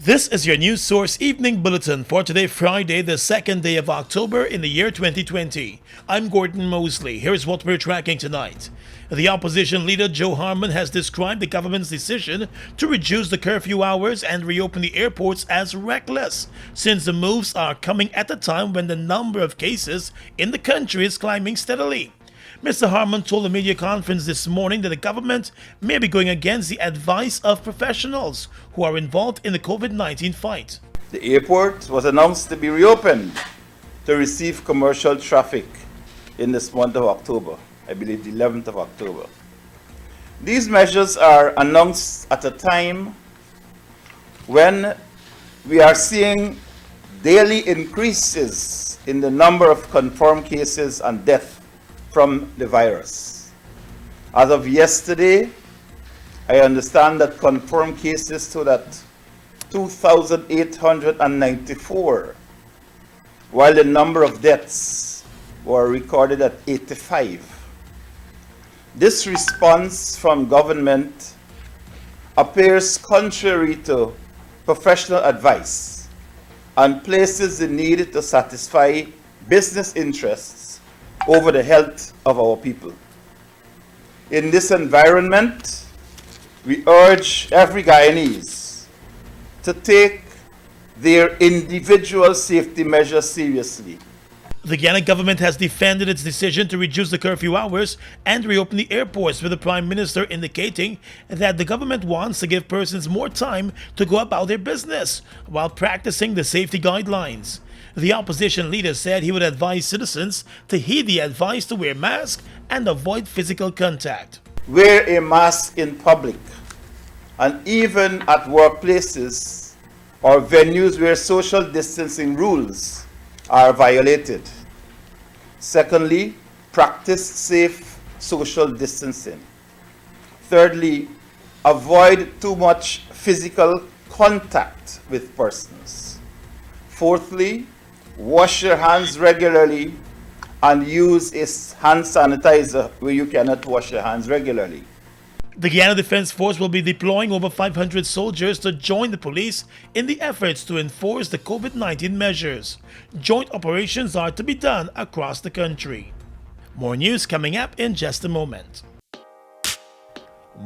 This is your News Source Evening Bulletin for today, Friday, the 2nd day of October in the year 2020. I'm Gordon Mosley. Here's what we're tracking tonight. The opposition leader Joe Harmon has described the government's decision to reduce the curfew hours and reopen the airports as reckless, since the moves are coming at a time when the number of cases in the country is climbing steadily. Mr. Harmon told a media conference this morning that the government may be going against the advice of professionals who are involved in the COVID-19 fight. The airport was announced to be reopened to receive commercial traffic in this month of October, I believe the 11th of October. These measures are announced at a time when we are seeing daily increases in the number of confirmed cases and deaths from the virus. As of yesterday, I understand that confirmed cases stood at 2,894, while the number of deaths were recorded at 85. This response from government appears contrary to professional advice and places the need to satisfy business interests over the health of our people. In this environment, we urge every Guyanese to take their individual safety measures seriously. The Guyana government has defended its decision to reduce the curfew hours and reopen the airports, with the Prime Minister indicating that the government wants to give persons more time to go about their business while practicing the safety guidelines. The opposition leader said he would advise citizens to heed the advice to wear masks and avoid physical contact. Wear a mask in public and even at workplaces or venues where social distancing rules are violated. Secondly, practice safe social distancing. Thirdly, avoid too much physical contact with persons. Fourthly, wash your hands regularly and use a hand sanitizer where you cannot wash your hands regularly. The Guyana Defense Force will be deploying over 500 soldiers to join the police in the efforts to enforce the COVID-19 measures. Joint operations are to be done across the country. More news coming up in just a moment.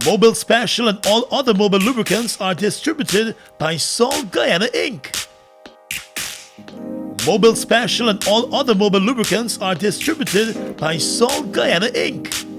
Mobile Special and all other mobile lubricants are distributed by Sol Guyana Inc. Mobile Special and all other mobile lubricants are distributed by Sol Guyana Inc.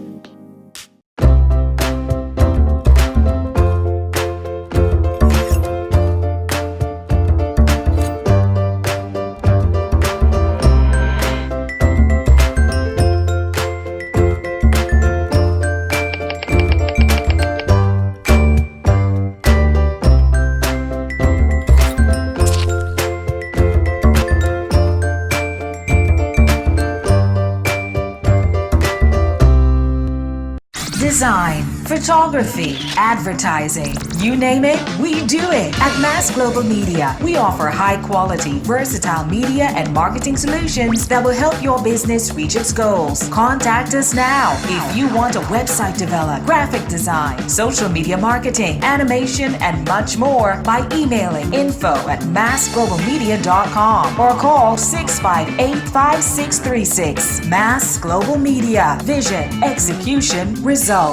Design, photography, advertising, you name it, we do it. At Mass Global Media, we offer high-quality, versatile media and marketing solutions that will help your business reach its goals. Contact us now if you want a website developed, graphic design, social media marketing, animation, and much more by emailing info@massglobalmedia.com or call 658-5636. Mass Global Media. Vision, execution, results.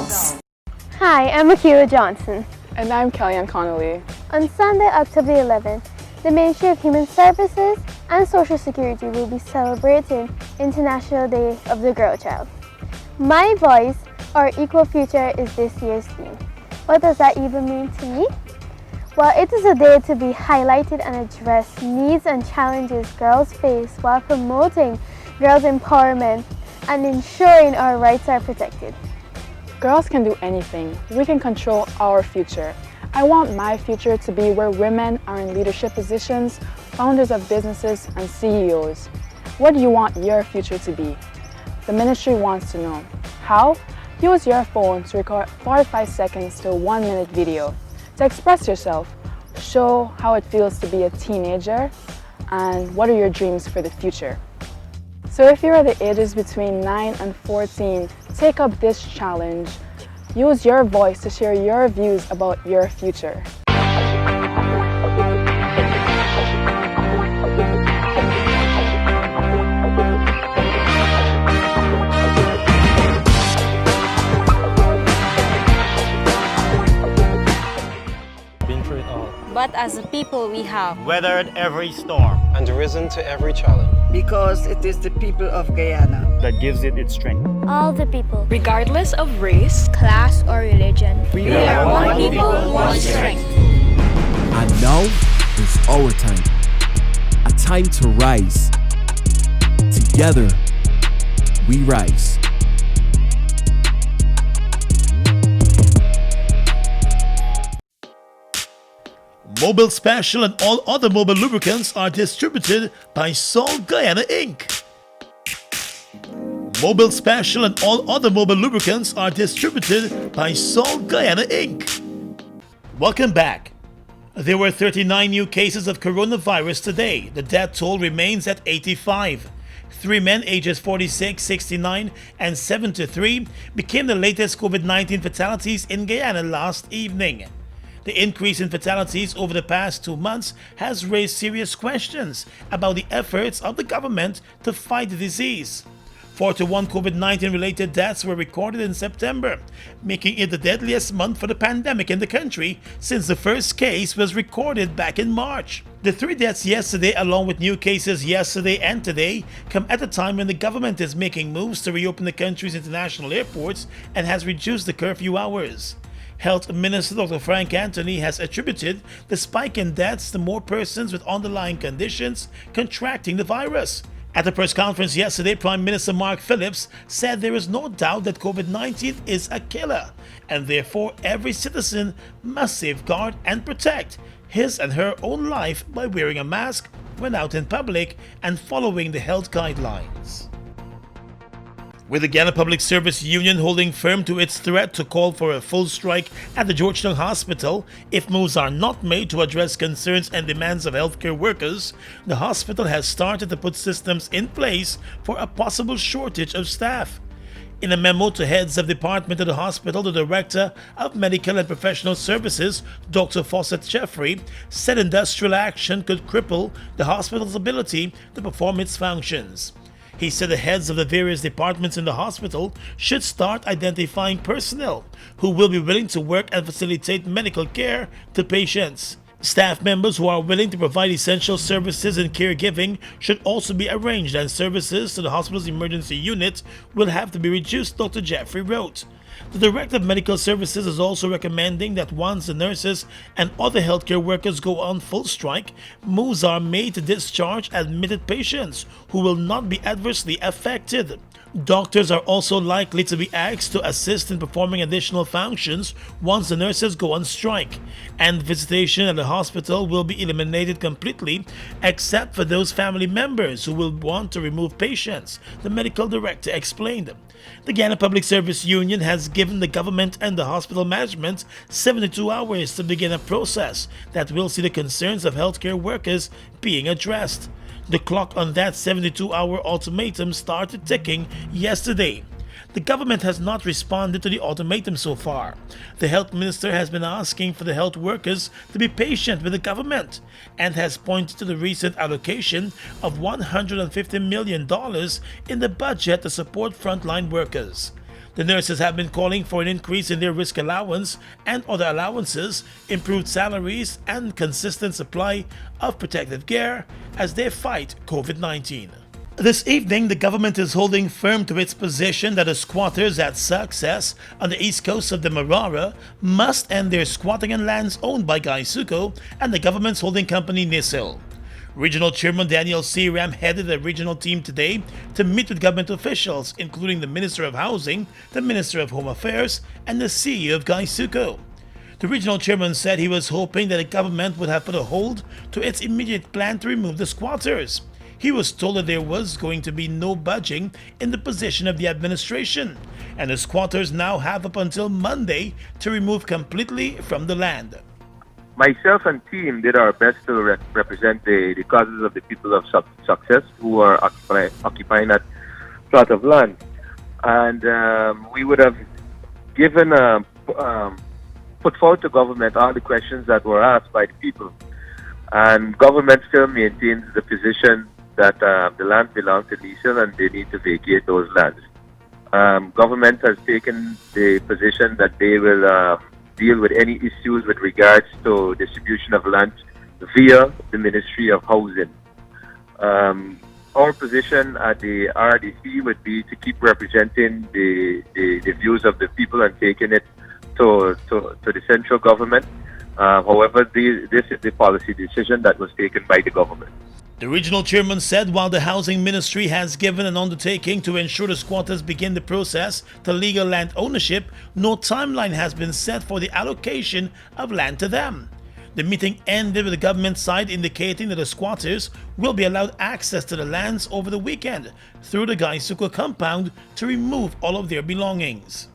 Hi, I'm Akira Johnson. And I'm Kellyanne Connolly. On Sunday, October 11th, the Ministry of Human Services and Social Security will be celebrating International Day of the Girl Child. My Voice, or Equal Future, is this year's theme. What does that even mean to me? Well, it is a day to be highlighted and address needs and challenges girls face while promoting girls' empowerment and ensuring our rights are protected. Girls can do anything. We can control our future. I want my future to be where women are in leadership positions, founders of businesses, and CEOs. What do you want your future to be? The ministry wants to know. How? Use your phone to record 45 seconds to a 1-minute video to express yourself. Show how it feels to be a teenager and what are your dreams for the future. So if you are the ages between 9 and 14, take up this challenge. Use your voice to share your views about your future. as a people we have weathered every storm and risen to every challenge. Because it is the people of Guyana that gives it its strength. all the people, Regardless of race, class, or religion. We are one people, one strength. And now is our time. A time to rise. Together, we rise. Mobil Special and all other Mobil lubricants are distributed by Salt Guyana Inc. Mobil Special and all other Mobil lubricants are distributed by Salt Guyana Inc. Welcome back. There were 39 new cases of coronavirus today. The death toll remains at 85. 3 men ages 46, 69, and 73 became the latest COVID-19 fatalities in Guyana last evening. The increase in fatalities over the past 2 months has raised serious questions about the efforts of the government to fight the disease. 41 COVID-19 related deaths were recorded in September, making it the deadliest month for the pandemic in the country since the first case was recorded back in March. The 3 deaths yesterday, along with new cases yesterday and today, come at a time when the government is making moves to reopen the country's international airports and has reduced the curfew hours. Health Minister Dr. Frank Anthony has attributed the spike in deaths to more persons with underlying conditions contracting the virus. At a press conference yesterday, Prime Minister Mark Phillips said there is no doubt that COVID-19 is a killer, and therefore every citizen must safeguard and protect his and her own life by wearing a mask when out in public and following the health guidelines. With the Guyana Public Service Union holding firm to its threat to call for a full strike at the Georgetown Hospital if moves are not made to address concerns and demands of healthcare workers, the hospital has started to put systems in place for a possible shortage of staff. In a memo to heads of department of the hospital, the Director of Medical and Professional Services, Dr. Fawcett Jeffrey, said industrial action could cripple the hospital's ability to perform its functions. He said the heads of the various departments in the hospital should start identifying personnel who will be willing to work and facilitate medical care to patients. Staff members who are willing to provide essential services and caregiving should also be arranged, and services to the hospital's emergency unit will have to be reduced, Dr. Jeffrey wrote. The Director of Medical Services is also recommending that once the nurses and other healthcare workers go on full strike, moves are made to discharge admitted patients who will not be adversely affected. Doctors are also likely to be asked to assist in performing additional functions once the nurses go on strike, and visitation at the hospital will be eliminated completely except for those family members who will want to remove patients, the medical director explained. The Guyana Public Service Union has given the government and the hospital management 72 hours to begin a process that will see the concerns of healthcare workers being addressed. The clock on that 72-hour ultimatum started ticking yesterday. The government has not responded to the ultimatum so far. The health minister has been asking for the health workers to be patient with the government and has pointed to the recent allocation of $150 million in the budget to support frontline workers. The nurses have been calling for an increase in their risk allowance and other allowances, improved salaries, and consistent supply of protective gear as they fight COVID-19. This evening, the government is holding firm to its position that the squatters at Success on the east coast of the Marara must end their squatting on lands owned by Gaisuco and the government's holding company NISIL. Regional Chairman Daniel C. Ram headed a regional team today to meet with government officials, including the Minister of Housing, the Minister of Home Affairs, and the CEO of Gaisuco. The regional chairman said he was hoping that the government would have put a hold to its immediate plan to remove the squatters. He was told that there was going to be no budging in the position of the administration, and the squatters now have up until Monday to remove completely from the land. Myself and team did our best to represent the causes of the people of Success who are occupying that plot of land. And we would have given, put forward to government all the questions that were asked by the people. And government still maintains the position that the land belongs to NISIL and they need to vacate those lands. Government has taken the position that they will deal with any issues with regards to distribution of land via the Ministry of Housing. Our position at the RDC would be to keep representing the views of the people and taking it to the central government. However, this is the policy decision that was taken by the government. The regional chairman said while the housing ministry has given an undertaking to ensure the squatters begin the process to legal land ownership, no timeline has been set for the allocation of land to them. The meeting ended with the government side indicating that the squatters will be allowed access to the lands over the weekend through the Gaisuko compound to remove all of their belongings.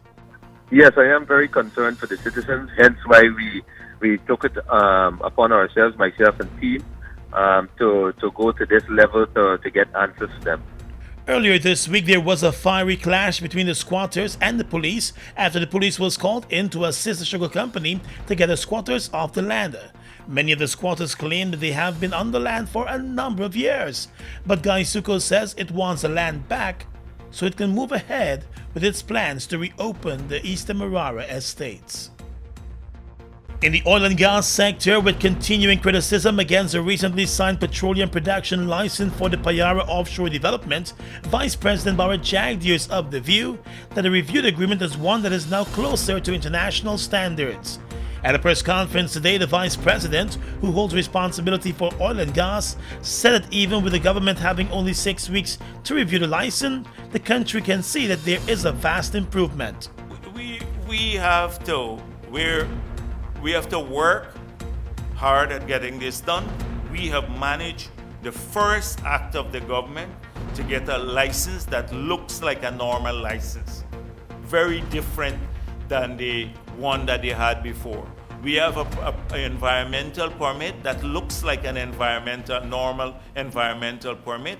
Yes, I am very concerned for the citizens, hence why we took it upon ourselves, myself and team, to go to this level to get answers to them. Earlier this week, there was a fiery clash between the squatters and the police after the police was called in to assist the sugar company to get the squatters off the land. Many of the squatters claim that they have been on the land for a number of years, but Gaisuko says it wants the land back so it can move ahead with its plans to reopen the Eastern Marara estates. In the oil and gas sector, with continuing criticism against the recently signed petroleum production license for the Payara offshore development, Vice President Bharat Jagdeo is of the view that the reviewed agreement is one that is now closer to international standards. At a press conference today, the Vice President, who holds responsibility for oil and gas, said that even with the government having only 6 weeks to review the license, the country can see that there is a vast improvement. We have to work hard at getting this done. We have managed the first act of the government to get a license that looks like a normal license. Very different than the one that they had before. We have an environmental permit that looks like an normal environmental permit,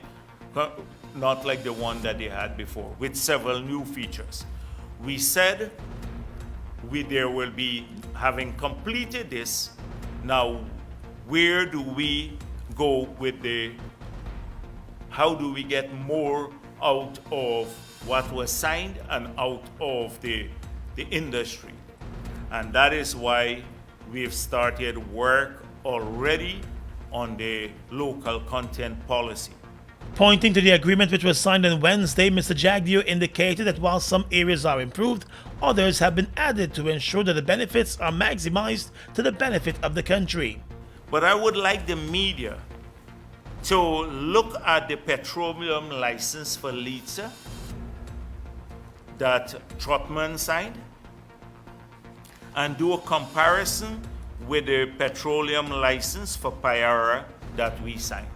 not like the one that they had before, with several new features. We said there will be, having completed this, now where do we go with how do we get more out of what was signed and out of the industry? And that is why we've started work already on the local content policy. Pointing to the agreement which was signed on Wednesday, Mr. Jagdeo indicated that while some areas are improved, others have been added to ensure that the benefits are maximized to the benefit of the country. But I would like the media to look at the petroleum license for Liza that Trotman signed and do a comparison with the petroleum license for Payara that we signed.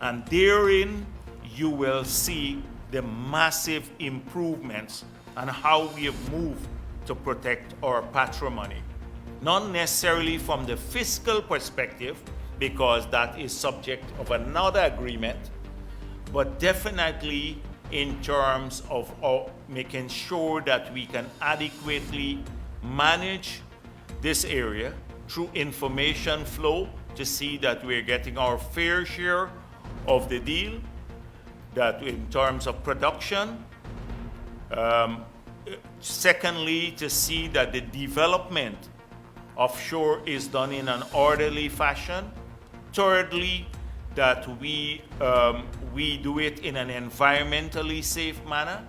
And therein you will see the massive improvements and how we have moved to protect our patrimony. Not necessarily from the fiscal perspective, because that is subject of another agreement, but definitely in terms of making sure that we can adequately manage this area through information flow to see that we're getting our fair share of the deal, that in terms of production. Secondly, to see that the development offshore is done in an orderly fashion. Thirdly, that we do it in an environmentally safe manner.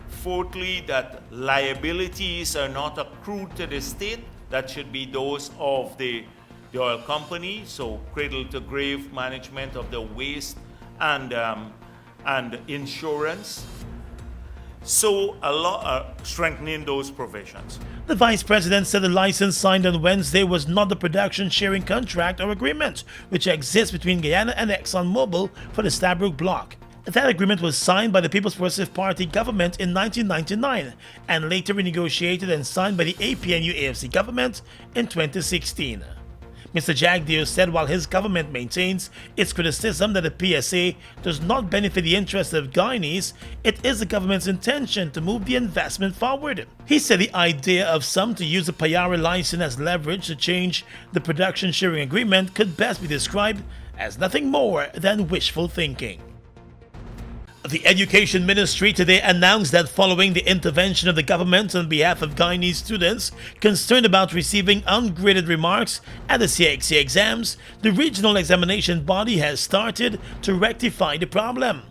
Fourthly, that liabilities are not accrued to the state. That should be those of the oil company, so cradle to grave management of the waste and insurance. So strengthening those provisions. The Vice President said the license signed on Wednesday was not the production sharing contract or agreement which exists between Guyana and ExxonMobil for the Stabroek block. That agreement was signed by the People's Progressive Party government in 1999 and later renegotiated and signed by the APNU-AFC government in 2016. Mr. Jagdeo said while his government maintains its criticism that the PSA does not benefit the interests of Guyanese, it is the government's intention to move the investment forward. He said the idea of some to use the Payara license as leverage to change the production sharing agreement could best be described as nothing more than wishful thinking. The Education Ministry today announced that following the intervention of the government on behalf of Guyanese students concerned about receiving ungraded remarks at the CXC exams, the regional examination body has started to rectify the problem.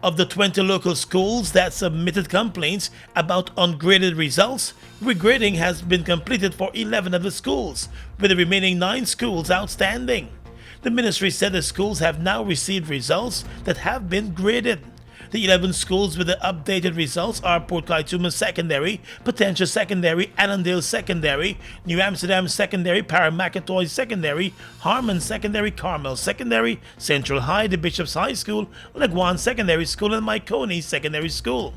Of the 20 local schools that submitted complaints about ungraded results, regrading has been completed for 11 of the schools, with the remaining 9 schools outstanding. The ministry said the schools have now received results that have been graded. The 11 schools with the updated results are Port Clyde Secondary, Potentia Secondary, Annandale Secondary, New Amsterdam Secondary, Paramacatoy Secondary, Harmon Secondary, Carmel Secondary, Central High, the Bishop's High School, Leguan Secondary School, and Mycone Secondary School.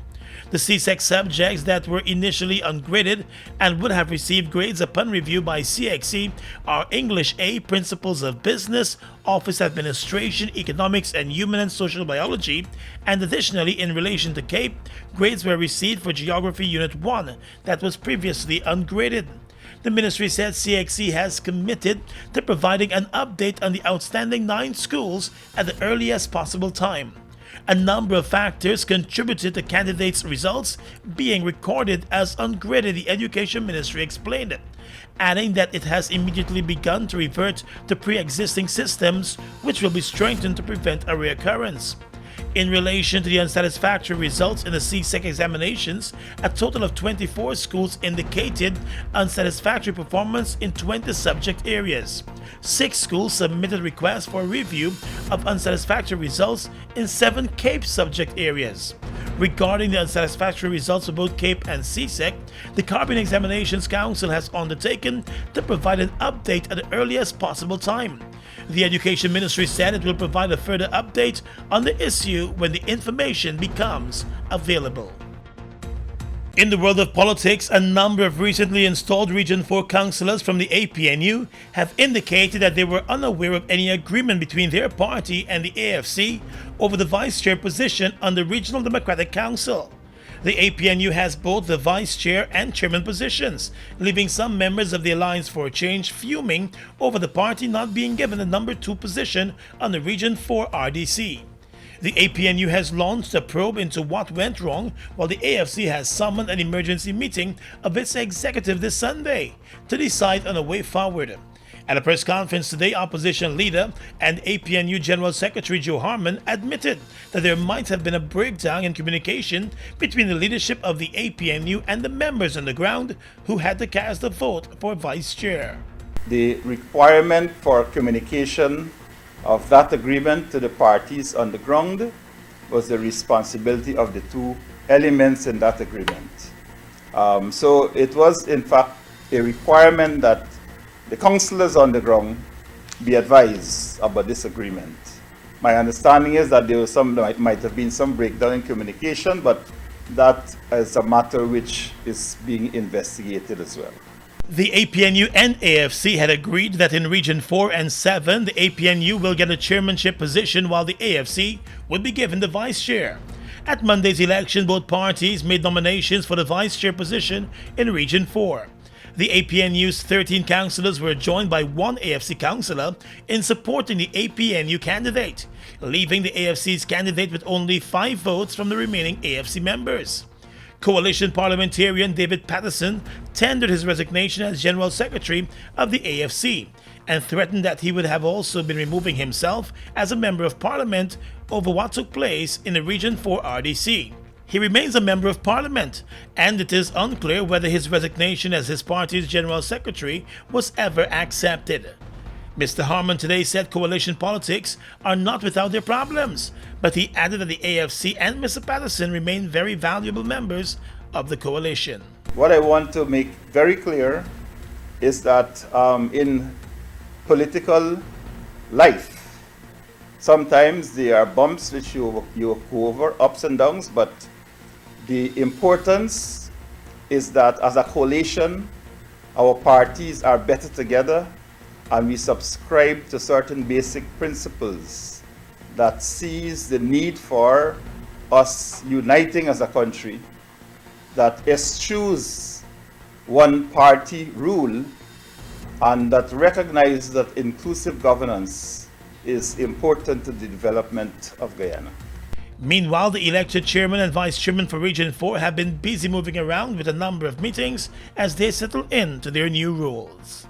The CSEC subjects that were initially ungraded and would have received grades upon review by CXC are English A, Principles of Business, Office Administration, Economics, and Human and Social Biology, and additionally, in relation to CAPE, grades were received for Geography Unit 1 that was previously ungraded. The ministry said CXC has committed to providing an update on the outstanding 9 schools at the earliest possible time. A number of factors contributed to candidates' results being recorded as ungraded, the Education Ministry explained, adding that it has immediately begun to revert to pre-existing systems which will be strengthened to prevent a reoccurrence. In relation to the unsatisfactory results in the CSEC examinations, a total of 24 schools indicated unsatisfactory performance in 20 subject areas. 6 schools submitted requests for review of unsatisfactory results in 7 CAPE subject areas. Regarding the unsatisfactory results of both CAPE and CSEC, the Caribbean Examinations Council has undertaken to provide an update at the earliest possible time. The Education Ministry said it will provide a further update on the issue when the information becomes available. In the world of politics, a number of recently installed Region 4 councillors from the APNU have indicated that they were unaware of any agreement between their party and the AFC over the vice chair position on the Regional Democratic Council. The APNU has both the vice chair and chairman positions, leaving some members of the Alliance for Change fuming over the party not being given the number 2 position on the Region 4 RDC. The APNU has launched a probe into what went wrong, while the AFC has summoned an emergency meeting of its executive this Sunday to decide on a way forward. At a press conference today, opposition leader and APNU General Secretary Joe Harmon admitted that there might have been a breakdown in communication between the leadership of the APNU and the members on the ground who had to cast a vote for vice chair. The requirement for communication of that agreement to the parties on the ground was the responsibility of the 2 elements in that agreement. So it was in fact a requirement that the councillors on the ground be advised about this agreement. My understanding is that there was might have been some breakdown in communication, but that is a matter which is being investigated as well. The APNU and AFC had agreed that in Region 4 and 7, the APNU will get a chairmanship position while the AFC would be given the vice chair. At Monday's election, both parties made nominations for the vice chair position in Region 4. The APNU's 13 councillors were joined by 1 AFC councillor in supporting the APNU candidate, leaving the AFC's candidate with only 5 votes from the remaining AFC members. Coalition parliamentarian David Patterson tendered his resignation as General Secretary of the AFC and threatened that he would have also been removing himself as a Member of Parliament over what took place in the Region 4 RDC. He remains a Member of Parliament, and it is unclear whether his resignation as his party's General Secretary was ever accepted. Mr. Harmon today said coalition politics are not without their problems, but he added that the AFC and Mr. Patterson remain very valuable members of the coalition. What I want to make very clear is that in political life, sometimes there are bumps which you go over, ups and downs, but the importance is that as a coalition, our parties are better together and we subscribe to certain basic principles that sees the need for us uniting as a country, that eschews one-party rule, and that recognizes that inclusive governance is important to the development of Guyana. Meanwhile, the elected chairman and vice chairman for Region 4 have been busy moving around with a number of meetings as they settle into their new roles.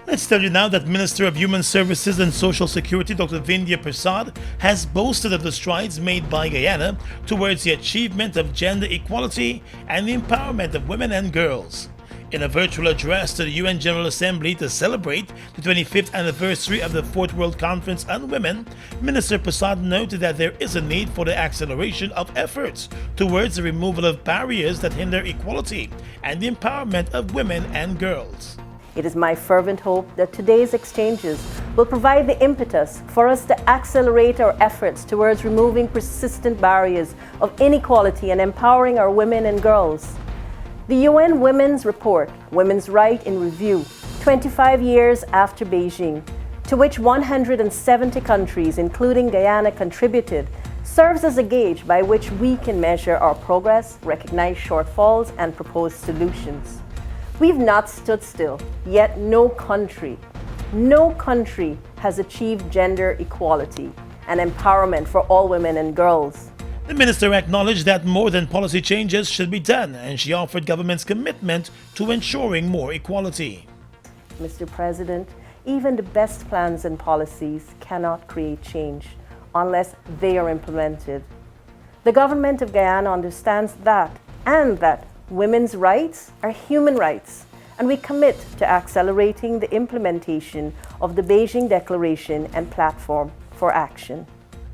Let's tell you now that Minister of Human Services and Social Security Dr. Vindhya Prasad has boasted of the strides made by Guyana towards the achievement of gender equality and the empowerment of women and girls. In a virtual address to the UN General Assembly to celebrate the 25th anniversary of the Fourth World Conference on Women, Minister Prasad noted that there is a need for the acceleration of efforts towards the removal of barriers that hinder equality and the empowerment of women and girls. It is my fervent hope that today's exchanges will provide the impetus for us to accelerate our efforts towards removing persistent barriers of inequality and empowering our women and girls. The UN Women's Report, Women's Right in Review, 25 years after Beijing, to which 170 countries, including Guyana, contributed, serves as a gauge by which we can measure our progress, recognize shortfalls, and propose solutions. We've not stood still, yet no country has achieved gender equality and empowerment for all women and girls. The minister acknowledged that more than policy changes should be done, and she offered government's commitment to ensuring more equality. Mr. President, even the best plans and policies cannot create change unless they are implemented. The government of Guyana understands that, and that women's rights are human rights, and we commit to accelerating the implementation of the Beijing Declaration and Platform for Action.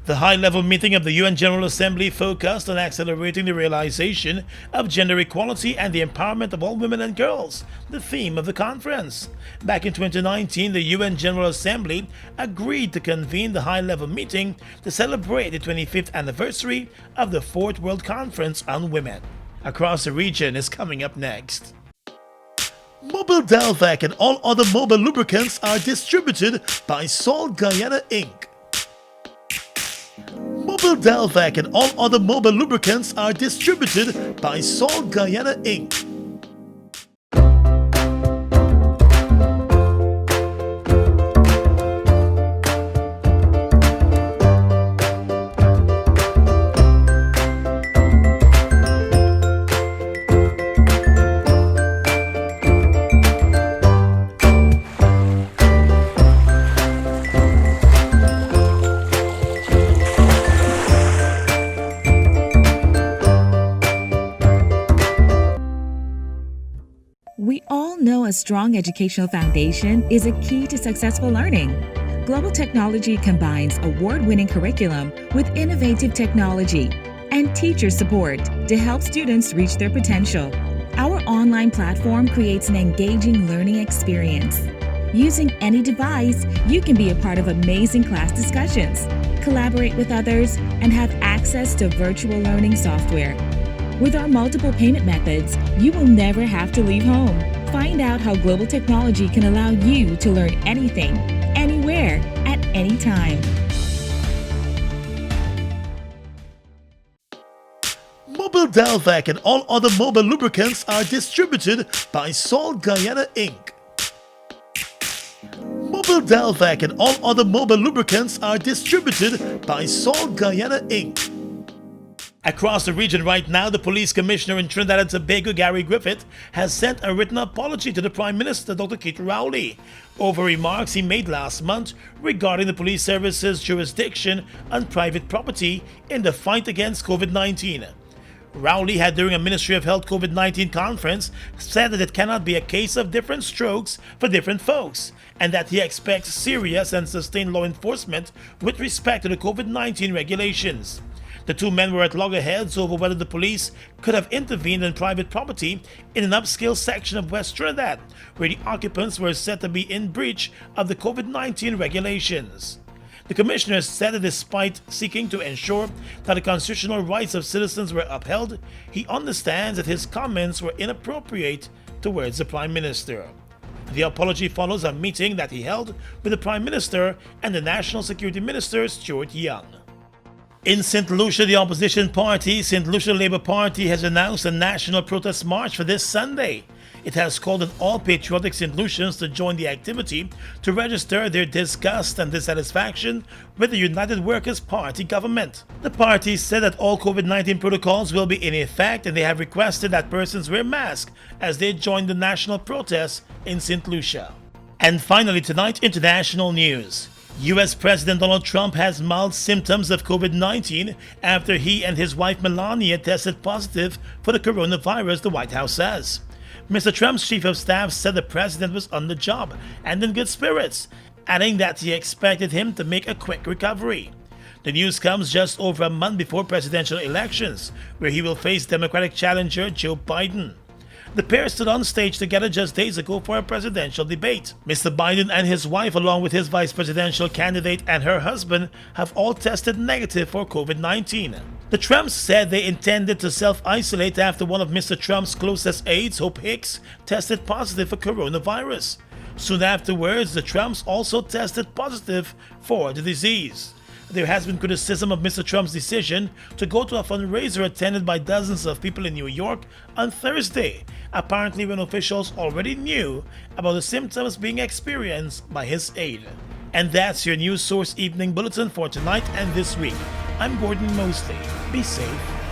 The high-level meeting of the UN General Assembly focused on accelerating the realization of gender equality and the empowerment of all women and girls, the theme of the conference. Back in 2019, the UN General Assembly agreed to convene the high-level meeting to celebrate the 25th anniversary of the Fourth World Conference on Women. Across the region is coming up next. Mobil Delvac and all other mobile lubricants are distributed by Salt Guyana Inc. Mobil Delvac and all other mobile lubricants are distributed by Salt Guyana Inc. We all know a strong educational foundation is a key to successful learning. Global Technology combines award-winning curriculum with innovative technology and teacher support to help students reach their potential. Our online platform creates an engaging learning experience. Using any device, you can be a part of amazing class discussions, collaborate with others, and have access to virtual learning software. With our multiple payment methods, you will never have to leave home. Find out how Global Technology can allow you to learn anything, anywhere, at any time. Mobil Delvac and all other mobile lubricants are distributed by Salt Guyana Inc. Mobil Delvac and all other mobile lubricants are distributed by Salt Guyana Inc. Across the region right now, the police commissioner in Trinidad and Tobago, Gary Griffith, has sent a written apology to the Prime Minister, Dr. Keith Rowley, over remarks he made last month regarding the police service's jurisdiction on private property in the fight against COVID-19. Rowley had, during a Ministry of Health COVID-19 conference, said that it cannot be a case of different strokes for different folks, and that he expects serious and sustained law enforcement with respect to the COVID-19 regulations. The two men were at loggerheads over whether the police could have intervened in private property in an upscale section of West Trinidad, where the occupants were said to be in breach of the COVID-19 regulations. The commissioner said that despite seeking to ensure that the constitutional rights of citizens were upheld, he understands that his comments were inappropriate towards the Prime Minister. The apology follows a meeting that he held with the Prime Minister and the National Security Minister, Stuart Young. In St. Lucia, the opposition party, St. Lucia Labour Party, has announced a national protest march for this Sunday. It has called on all patriotic St. Lucians to join the activity to register their disgust and dissatisfaction with the United Workers' Party government. The party said that all COVID-19 protocols will be in effect, and they have requested that persons wear masks as they join the national protest in St. Lucia. And finally tonight, international news. U.S. President Donald Trump has mild symptoms of COVID-19 after he and his wife Melania tested positive for the coronavirus, the White House says. Mr. Trump's chief of staff said the president was on the job and in good spirits, adding that he expected him to make a quick recovery. The news comes just over a month before presidential elections, where he will face Democratic challenger Joe Biden. The pair stood on stage together just days ago for a presidential debate. Mr. Biden and his wife, along with his vice presidential candidate and her husband, have all tested negative for COVID-19. The Trumps said they intended to self-isolate after one of Mr. Trump's closest aides, Hope Hicks, tested positive for coronavirus. Soon afterwards, the Trumps also tested positive for the disease. There has been criticism of Mr. Trump's decision to go to a fundraiser attended by dozens of people in New York on Thursday, apparently when officials already knew about the symptoms being experienced by his aide. And that's your News Source Evening Bulletin for tonight and this week. I'm Gordon Mosley. Be safe.